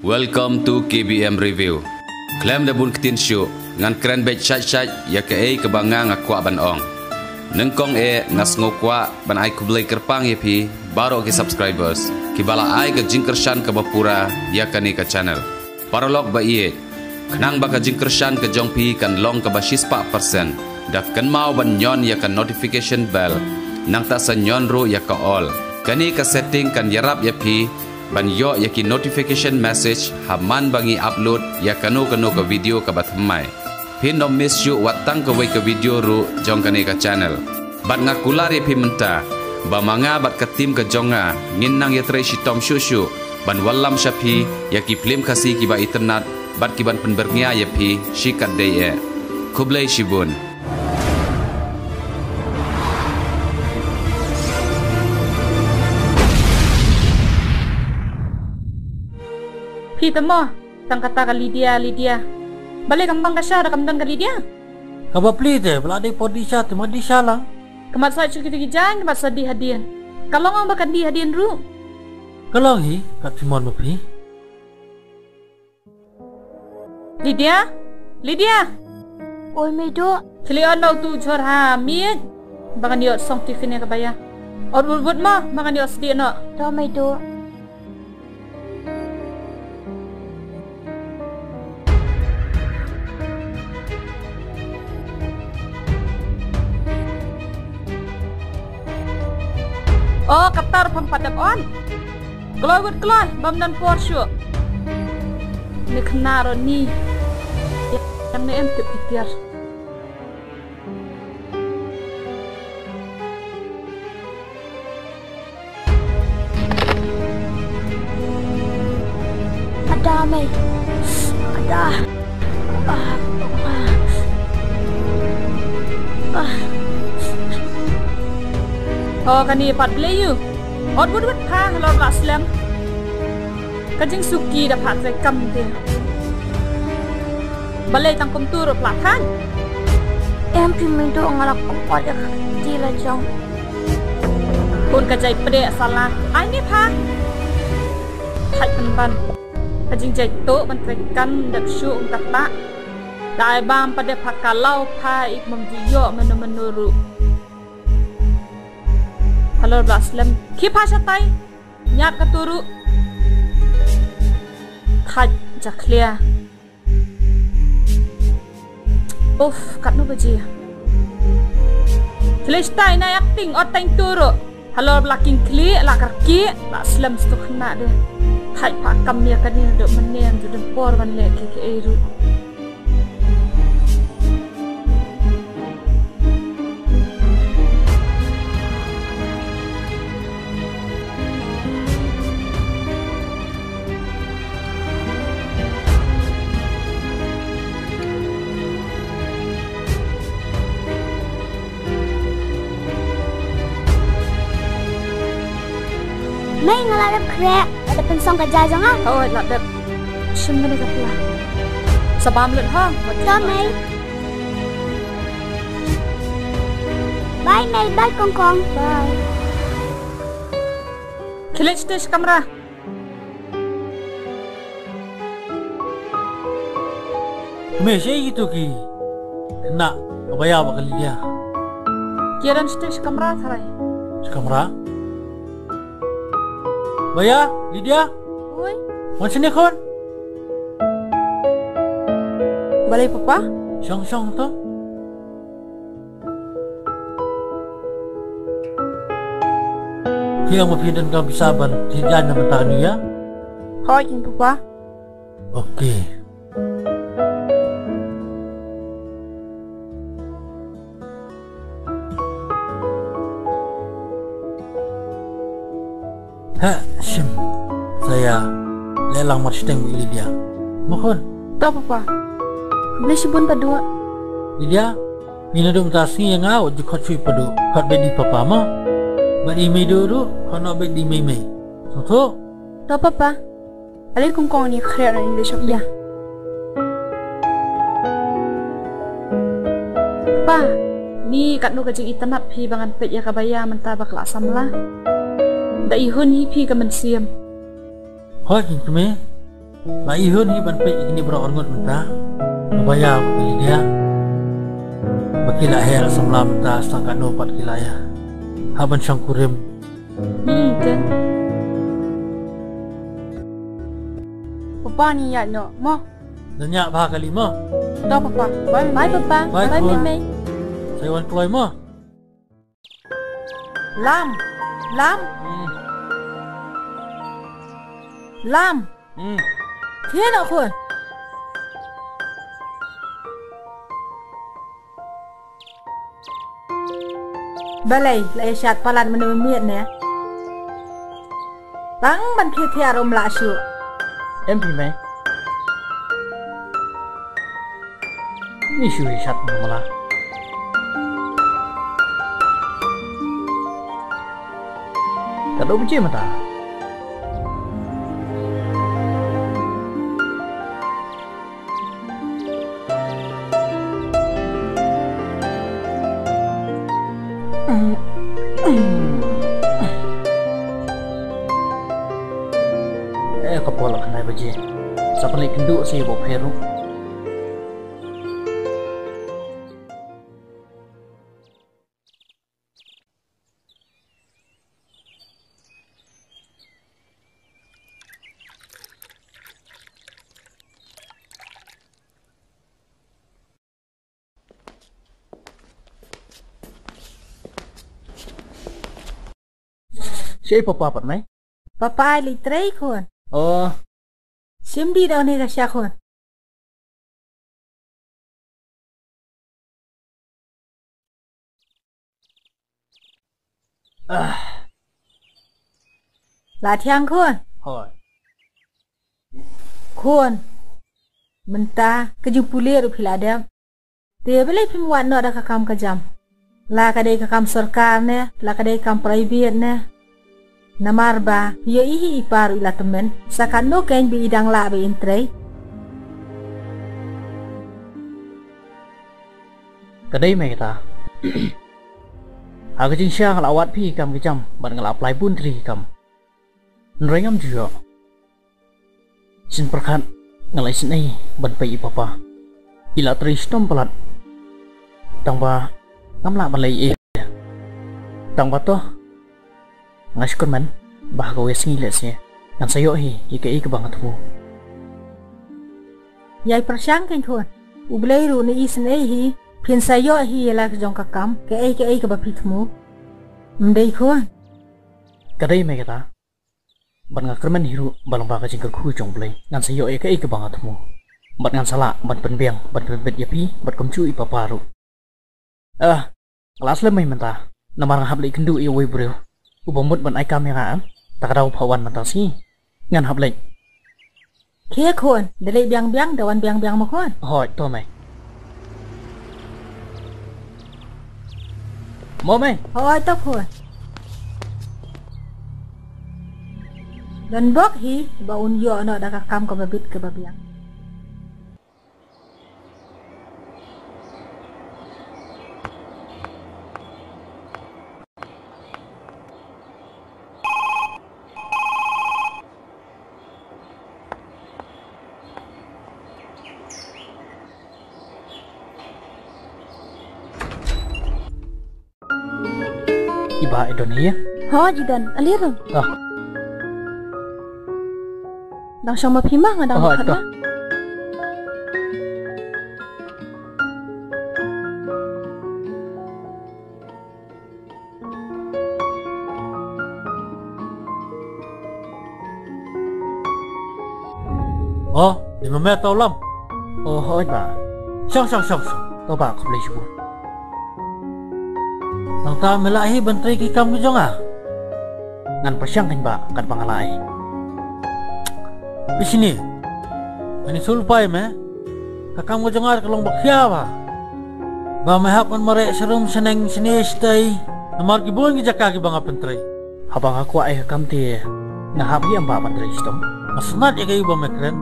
Welcome to KBM Review. Klaim da bun ketin show ngan keren bet chat ya ke kebangang akwa ban ong. Nengkong ngas ngokwa ban ai kublai kerpang ya pi baru ke subscribers. Kibala ai ke jingkershan ke bapura ya kani ke channel. Paralog ba iye. Kenang ba ke jingkershan ke jong pi kan long ke basis 4%. Dak kan mau ban nyon ya kan notification bell. Nang ta sa nyon ro ya ka all. Kani ke setting kan yarap ya pi ban yo yaki notification message haman bangi upload ya kanu ke video ke batmai pin no miss you watang ke video ru jong kane ka channel bat ngakular ya pi menta ba manga bat ke tim ke jonga nginnang ya tre shitom shushu ban wallam shapi yaki film kasi ki ba internet bat ki ban penbernya ya pi shikat de kublai shibun Kita mo, tang kata ka Lydia. Balik kambang ka siya, kamdang ka Lydia. Kabapli de, wala di podi siya, timadi siya lang. Kamat sa chukit gijan, kamat sa di hadian. Kalong ang bakan di hadian ru. Kalong hi, kat Simon mapi. Lydia. Oi medo. Kilian lau tu jor ha miet. Bakan dia song tifinnya kabaya. Or bulbut mo, bakan dia sedih no. Do medo. Oh, katar pampadak on. Keloy, bam dan Porsche. Ni kenaro ni. Yang ni em tiap. Ada mai. Ada. Oh, kani pat play you. Od bud pa halor baslam. Kajing suki da pat rekam de. Balai tangkum turu pelatan. Em pimido ngalak kuat ya tila jong. Pun kajai pede salah. Ai ni pa. Thai ban. Kajing jai to ban rekam dak shu kata. Dai bam pada pakalau pa ik memjiyo menuru. Halo Baslam, kipa satai, nyat katuru, kaj jaklia. Kat nu baji. Celestai na acting oteng turu. Halo blaking kli, lakar ki, Baslam stuk nak deh. Kaj pakam ya kadin duk meneng tu dempor ban lek ke eru. May ngalarap krek. Ada pensong ka jajong ah. Oh, lak dep. Shin mana kapla. Sabam lut ha. Do May. Bye May, bye Kongkong. Bye. Kilich tish kamera. Mesya gitu ki. Kena, kabaya ba kali dia? Kiran tish kamera tharai. Kamera? Baya, Lydia, Oi. macam ni kon? Balai papa? Syong tu. Kaya mapidan kang bisaban, tidak na mata niya? Hoi kin papa. Okey. Sim, saya lelang marsteng Lydia. Mohon. Tak papa. Beli sibun padua. Lydia, minadong tasni yang awak jukot cui padu. Kat bedi papa ma. Badi mei dulu, kau nak bedi mei. Soto. Tak papa. Alai kongkong ni kira ni le shop ya. Pa, ni kat nu kajing itanap pi bangan pet ya kabaya menta bakla samla. Da ihun hi pi ka man siam. Hoi kin keme. Ba ihun hi ban pe ini bro orngot menta. Nabaya pilih dia. Bakila hel samlam ta sangka no pat kilaya. Haban syangkurim. Kan. Papa ni ya no mo. Nanya bah kali mo. Do papa. Bye papa. Bye, Bye Tuan. mimi. Saya wan kloy mo. Lam. Lam. Lam. Thế nào khuôn? Balai lại sạt palan mình miệng nè. Bang ban kia thia rom lạ shu. Em thì mày. Ni shu shat mala. Ta đâu biết mà ta. Kapolak kanai baje. Siapa lagi kenduk saya bawa peru. Siapa papa pat mai? Papa li trei khuôn. Oh, Sim đi đâu này ra xa khuôn. Là thiang khuôn. hoi. Khuôn. Mình ta cái dung pulia rồi phila dem. Dia boleh pimuan no ada kakam kajam. La kadai kakam sarkar ne, la kadai kakam private ne. Namarba, yo ihi iparu ila temen, sakan no kain bi idang la bi intrei. Cái đây mày ta. Aku jin syang lawat pi kam kejam, ban ngal apply pun tri kam. Nrengam juga. Sin perkat ngalai sin ai ban pai papa. Ila tri stom pelat. Tang ba ngam la ban lai e. Tang ba to. Ngaskon man bah gawe singi lesnya. Ngan sayo hi ikai ke banget mu. Yai persang kain khuôn. Ublei ru ni isin ei hi. Phiền sayo hi la jong kakam, ke ei ke bapit mu. Mdei khuôn. Cái đây mày ta. Ban ngak kerman hiru balang ba ka jingkar khu jong blai. Ngan sayo ikai ke banget mu. Bat ngan sala ban penbiang, ban penbet yapi, bat komcu ipaparu. Kelas lemai mentah. Namarang hablai kendu i wei breu. Ubamut ban ai kam yang takadau pawan mentah si. Ngan hablai. Khía khuôn, để lấy biang dawan biang mà khuôn. Hoi to mày. Mo mày. Hoi to khuôn. Dan bok hi baun yo no da kakam ka babit ke babiang. Iba Indonesia. Ho jidan alirum. Dang sama phimang dang khana. Oh, 5 meter lam. Oh hoi ba. Syang. To ba ko boleh sebut. Nang ta melahi bantrai ki kam jong ah. Ngan pasyang kan ba kan pangalai. Di sini. Ani sulpai me. Kakam jong ar kalong bakya ba. Ba mahap on mare serum seneng sini stay. Namar ki buang ki jaka ki banga bantrai. Habang aku ai kam ti ngahap hi amba ban istom. Masmat ya kayo ba mekren?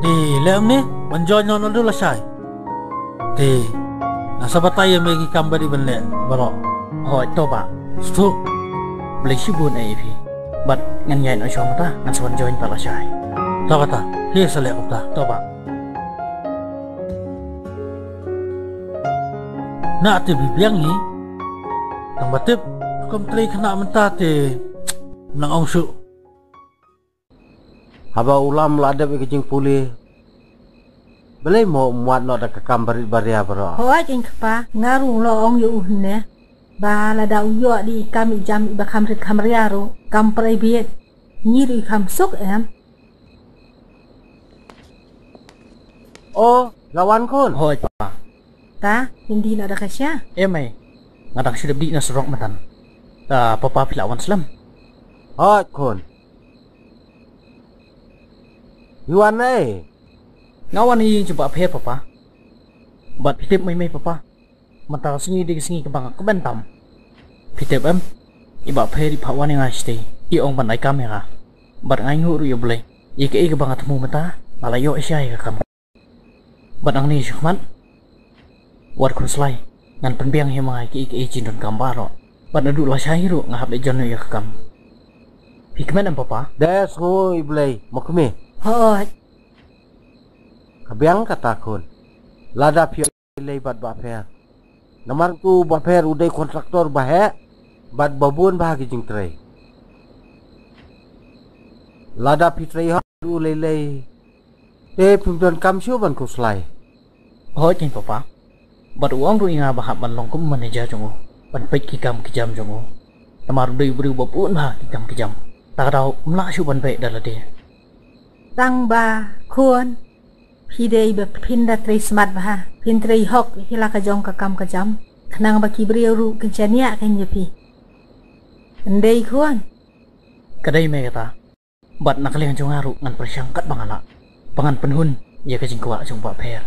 Di lem ni banjon non dulu lasai. Di nasa batay may gikamba di banle baro. Hoi to ba. Stu. Boleh sebut ai fi. Bat ngan nyai no syong ta ngan sawan join pala syai. Tak kata, dia selek kata. To ba. Nak te bibiang ni, tang batip, kam teri kena mentah te, menang ong su. Haba ulam ladap ikijing pulih. Belai mau muat nak dak kekam baria bro. Hoi jing kapa ngaru lo ong yu ne. Ba la da uyo di kami jam ba kam rit kam riaro kam private. Nyiri kam sok em. Oh, lawan kun. Hoi papa. Ta hindi na da kasya. Mai. Ngadang sudah di na serok matan. Papa pilawan selam. Hot kun. Yuan eh. Ngawan ni coba phe papa. Bat pitip mai papa. Mata singi di singi ke bang ke bentam. Pitip em. Iba phe di pawan yang aste. I ong ban ai kamera. Bat ngai ngu ru yo boleh. I ke bang atmu mata. Malayo isyai ke kamu. Bat ang ni syukman. Wat kun slai. Ngan penbiang he mai ke jin don kambaro. Bat adu la syai ru ngahap de jon yo ke kam. Hikman em papa. Des ho iblay. Makme. Hoi. Kabiang kata kun. Lada pio lebat baper. Namar tu baper udai kontraktor bahe. Bat babun bahagi jing tray. Lada pitray ha du lelei. Pimpinan kamsio ban kuslai. Hoi jing papa. Bat uang ru inga bahap ban long kum manager jongo. Ban pek ki kam kijam jongo. Namar udai beri babun bah ki kam kijam. Tak tahu mla syu ban pek dalade. Tang ba kuon. Pidei ba pinda tray smart ba. Pin tray hok hila ka jong ka kam ka jam. Kenang ba ki beriau ru kencania kan jepi. Ndai kuon. Kadai me kata. Bat nak liang jong aru ngan persangkat bangala. Pangan penhun ya ka jing kwa jong pa pher.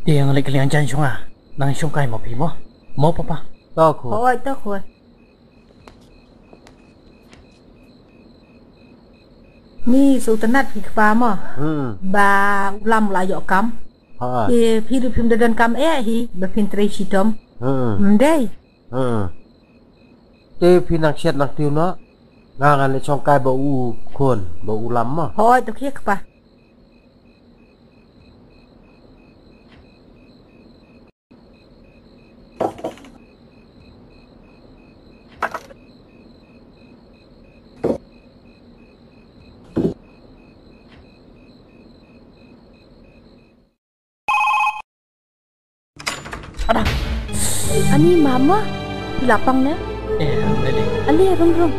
Dia ngalek liang jan jong a. Nang jong kai mo pi mo. Mo papa. To kun. Hoi to kuon. Ni sultanat pi kapa mo. Ba ulam la yo kam. Ha. Pi du pim dan kam hi ba pin tray sidom. Ndai. Te pinang siat nak tiu no. Ngangan le chong kai ba u kun. Ba ulam mo. Hoi to kia kapa. Ani mama lapang na. Lele. Ali rum.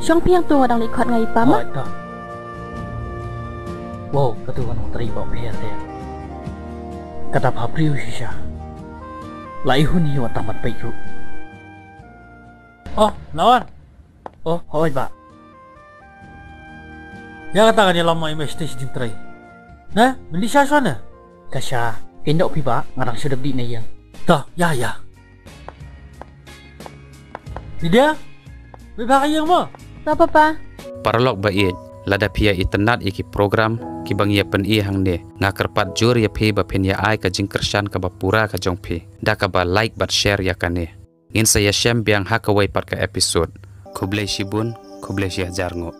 Syong piang tu ngadang likot ngai pa ma. Hoi to. Wow, ketuan ng tari ba pher te. Kata pa priu shisha. Lai hun hi wa tamat pe ru. Oh, lawan. Oh, hoi ba. Ya kata kan dia lama investigasi jing tray. Nah, beli syaswan na. Kasya, kendok pi ba ngarang sudah di na yang. Dah, ya. Ni dia? Bebak yang mo. Ta papa. Paralog ba it, lada pia itenat iki program kibang ia pen i hang ne nga kerpat jur ya phi ba pen ya ai ka jing kersan ka ba pura ka jong phi da ka ba like bat share ya kane ngin saya shem biang hakawai pat ka episode kublai shibun kublai shi hajar ngo.